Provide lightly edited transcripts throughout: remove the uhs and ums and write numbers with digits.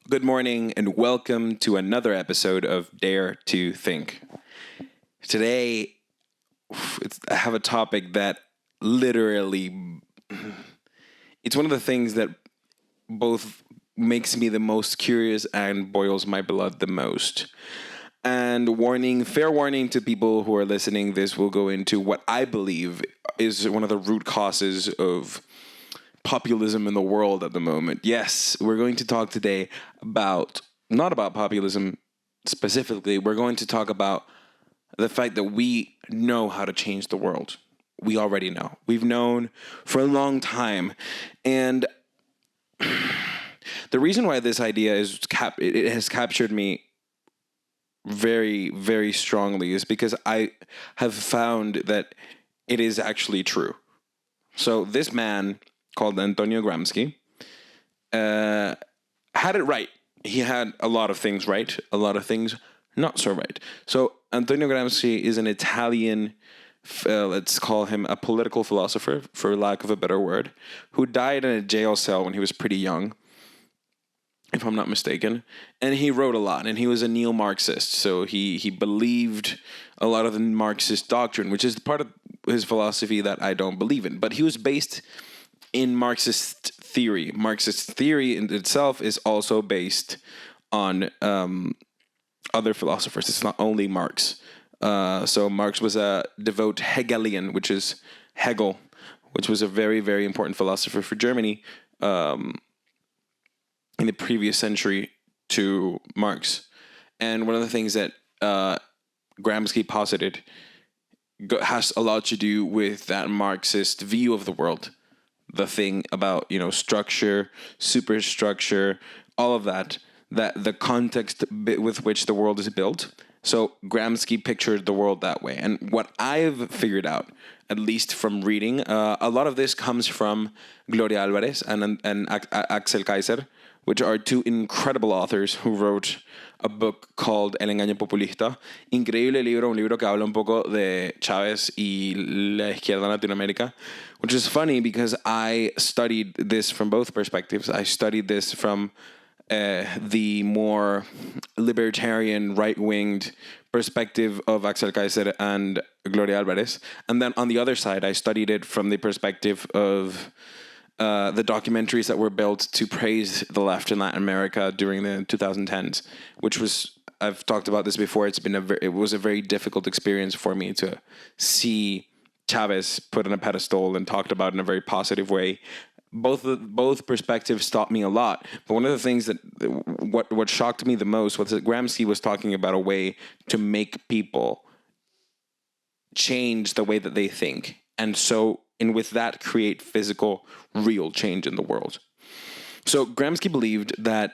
Good morning and welcome to another episode of Dare to Think. Today, I have a topic that literally, it's one of the things that both makes me the most curious and boils my blood the most. And fair warning to people who are listening, this will go into what I believe is one of the root causes of populism in the world at the moment. Yes, we're going to talk today not about populism specifically. We're going to talk about the fact that we know how to change the world. We already know. We've known for a long time. And the reason why this idea it has captured me very, very strongly is because I have found that it is actually true. So this man called Antonio Gramsci had it right. He had a lot of things right, a lot of things not so right. So Antonio Gramsci is an Italian, let's call him a political philosopher, for lack of a better word, who died in a jail cell when he was pretty young, if I'm not mistaken. And he wrote a lot, and he was a neo-Marxist. So he believed a lot of the Marxist doctrine, which is part of his philosophy that I don't believe in. But he was based in Marxist theory. Marxist theory in itself is also based on other philosophers. It's not only Marx. So Marx was a devout Hegelian, which is Hegel, which was a very, very important philosopher for Germany in the previous century to Marx. And one of the things that Gramsci posited has a lot to do with that Marxist view of the world. The thing about, structure, superstructure, all of that the context with which the world is built. So Gramsci pictured the world that way. And what I've figured out, at least from reading, a lot of this comes from Gloria Alvarez and Axel Kaiser, which are two incredible authors who wrote a book called El Engaño Populista. Increíble libro, un libro que habla un poco de Chávez y la izquierda en Latinoamérica, which is funny because I studied this from both perspectives. I studied this from the more libertarian, right-winged perspective of Axel Kaiser and Gloria Alvarez. And then on the other side, I studied it from the perspective of the documentaries that were built to praise the left in Latin America during the 2010s, which was, I've talked about this before, it was a very difficult experience for me to see Chavez put on a pedestal and talked about in a very positive way. Both perspectives taught me a lot. But one of the things that what shocked me the most was that Gramsci was talking about a way to make people change the way that they think. And with that, create physical, real change in the world. So Gramsci believed that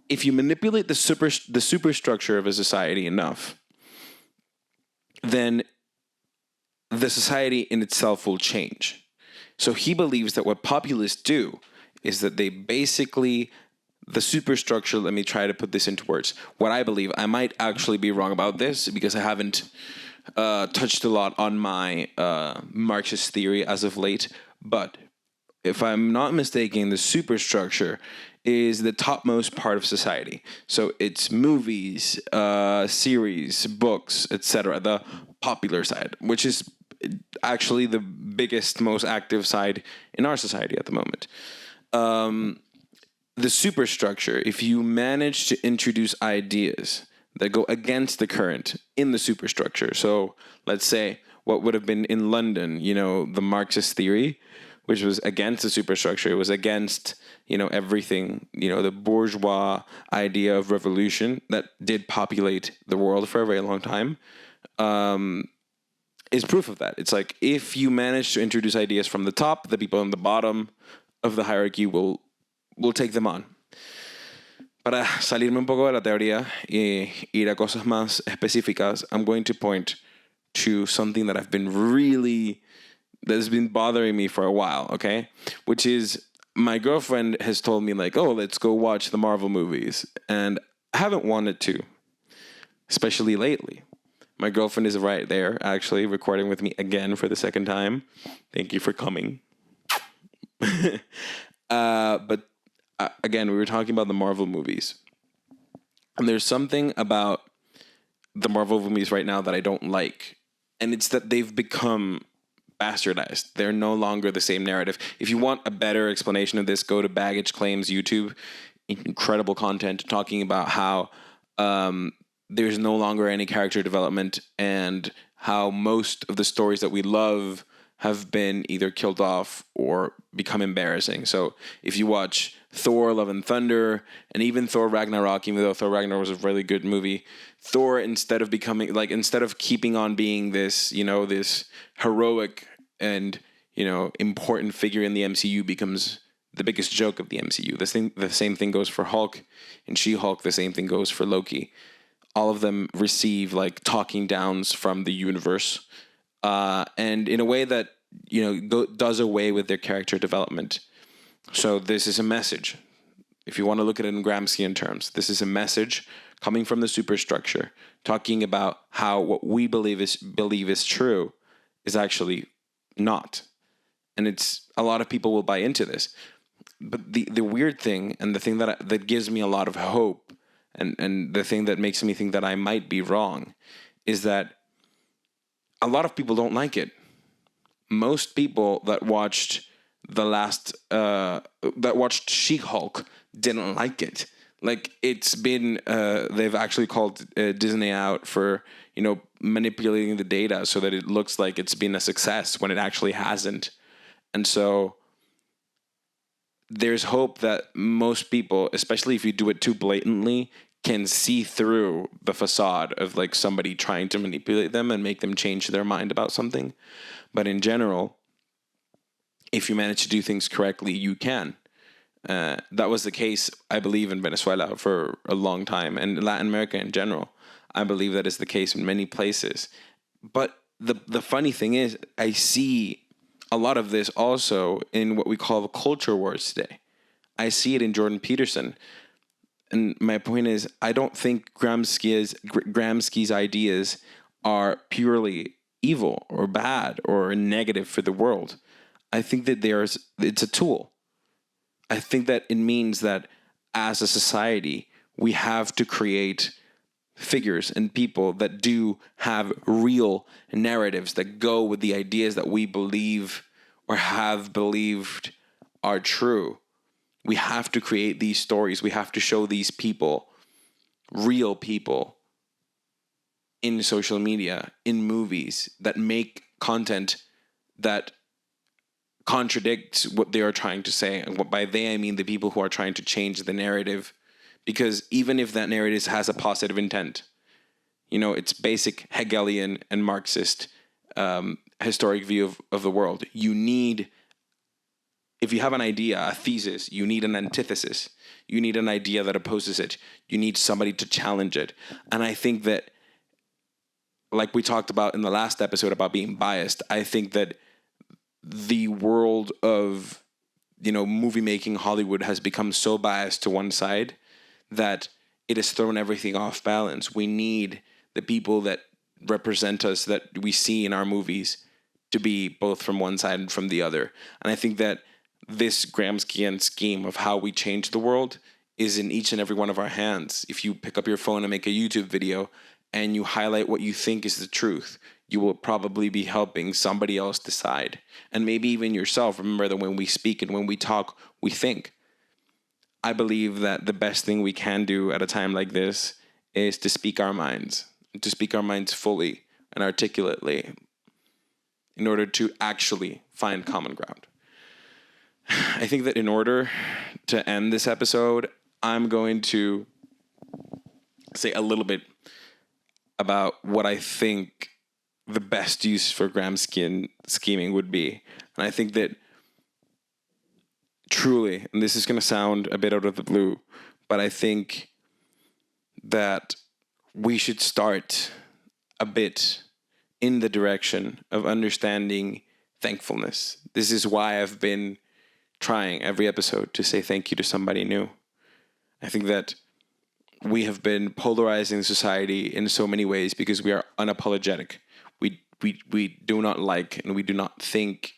if you manipulate the superstructure of a society enough, then the society in itself will change. So he believes that what populists do is that they basically, the superstructure, let me try to put this into words. What I believe, I might actually be wrong about this because I haven't touched a lot on my Marxist theory as of late, but if I'm not mistaken, the superstructure is the topmost part of society. So it's movies, series, books, etc. The popular side, which is actually the biggest, most active side in our society at the moment. The superstructure, if you manage to introduce ideas that go against the current in the superstructure. So let's say what would have been in London, the Marxist theory, which was against the superstructure. It was against, everything, the bourgeois idea of revolution that did populate the world for a very long time, is proof of that. It's like, if you manage to introduce ideas from the top, the people on the bottom of the hierarchy will take them on. Para salirme un poco de la teoría y ir a cosas más específicas, I'm going to point to something that that's been bothering me for a while, okay? Which is, my girlfriend has told me, like, oh, let's go watch the Marvel movies. And I haven't wanted to, especially lately. My girlfriend is right there, actually, recording with me again for the second time. Thank you for coming. But again, we were talking about the Marvel movies. And there's something about the Marvel movies right now that I don't like. And it's that they've become bastardized. They're no longer the same narrative. If you want a better explanation of this, go to Baggage Claims YouTube. Incredible content talking about how there's no longer any character development and how most of the stories that we love have been either killed off or become embarrassing. So if you watch Thor, Love and Thunder, and even Thor Ragnarok, even though Thor Ragnarok was a really good movie, Thor, instead of keeping on being this, this heroic and, important figure in the MCU, becomes the biggest joke of the MCU. The same thing goes for Hulk and She-Hulk. The same thing goes for Loki. All of them receive talking downs from the universe, and in a way that does away with their character development. So this is a message. If you want to look at it in Gramscian terms, this is a message coming from the superstructure, talking about how what we believe is true is actually not. And it's a lot of people will buy into this. But the weird thing, and the thing that gives me a lot of hope, and the thing that makes me think that I might be wrong, is that a lot of people don't like it. Most people that watched She-Hulk didn't like it. It's been, they've actually called Disney out for, manipulating the data so that it looks like it's been a success when it actually hasn't. And so there's hope that most people, especially if you do it too blatantly, can see through the facade of somebody trying to manipulate them and make them change their mind about something. But in general, if you manage to do things correctly, you can. That was the case, I believe, in Venezuela for a long time, and Latin America in general. I believe that is the case in many places. But the funny thing is, I see a lot of this also in what we call the culture wars today. I see it in Jordan Peterson. And my point is, I don't think Gramsci's ideas are purely evil or bad or negative for the world. I think that it's a tool. I think that it means that as a society, we have to create figures and people that do have real narratives that go with the ideas that we believe or have believed are true. We have to create these stories. We have to show these people, real people, in social media, in movies, that make content that contradicts what they are trying to say. And by they, I mean the people who are trying to change the narrative. Because even if that narrative has a positive intent, it's basic Hegelian and Marxist historic view of the world. You need, if you have an idea, a thesis, you need an antithesis. You need an idea that opposes it. You need somebody to challenge it. And I think that, like we talked about in the last episode about being biased, I think that the world of, movie making, Hollywood, has become so biased to one side that it has thrown everything off balance. We need the people that represent us, that we see in our movies, to be both from one side and from the other. And I think that this Gramscian scheme of how we change the world is in each and every one of our hands. If you pick up your phone and make a YouTube video and you highlight what you think is the truth, you will probably be helping somebody else decide. And maybe even yourself. Remember that when we speak and when we talk, we think. I believe that the best thing we can do at a time like this is to speak our minds fully and articulately in order to actually find common ground. I think that in order to end this episode, I'm going to say a little bit about what I think the best use for Gramscian scheming would be. And I think that truly, and this is going to sound a bit out of the blue, but I think that we should start a bit in the direction of understanding thankfulness. This is why I've been trying every episode to say thank you to somebody new. I think that we have been polarizing society in so many ways because we are unapologetic. We do not like and we do not think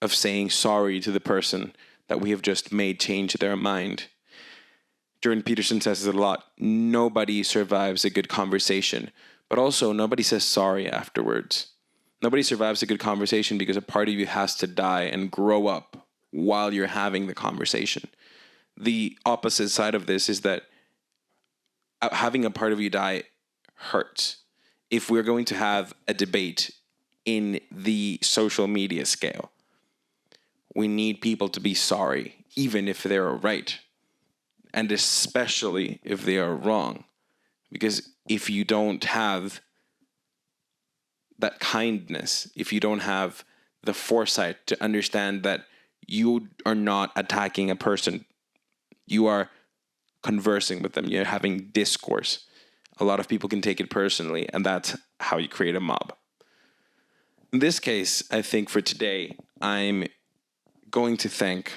of saying sorry to the person that we have just made change their mind. Jordan Peterson says it a lot. Nobody survives a good conversation, but also nobody says sorry afterwards. Nobody survives a good conversation because a part of you has to die and grow up while you're having the conversation. The opposite side of this is that having a part of you die hurts. If we're going to have a debate in the social media scale, we need people to be sorry, even if they're right, and especially if they are wrong. Because if you don't have that kindness, if you don't have the foresight to understand that you are not attacking a person, you are conversing with them, you're having discourse, a lot of people can take it personally, and that's how you create a mob. In this case, I think for today, I'm going to thank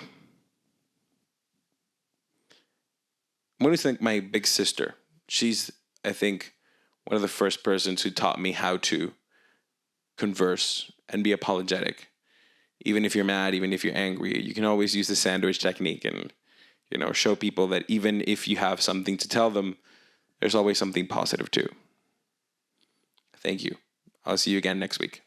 my big sister. She's, I think, one of the first persons who taught me how to converse and be apologetic. Even if you're mad, even if you're angry, you can always use the sandwich technique and, show people that even if you have something to tell them, there's always something positive too. Thank you. I'll see you again next week.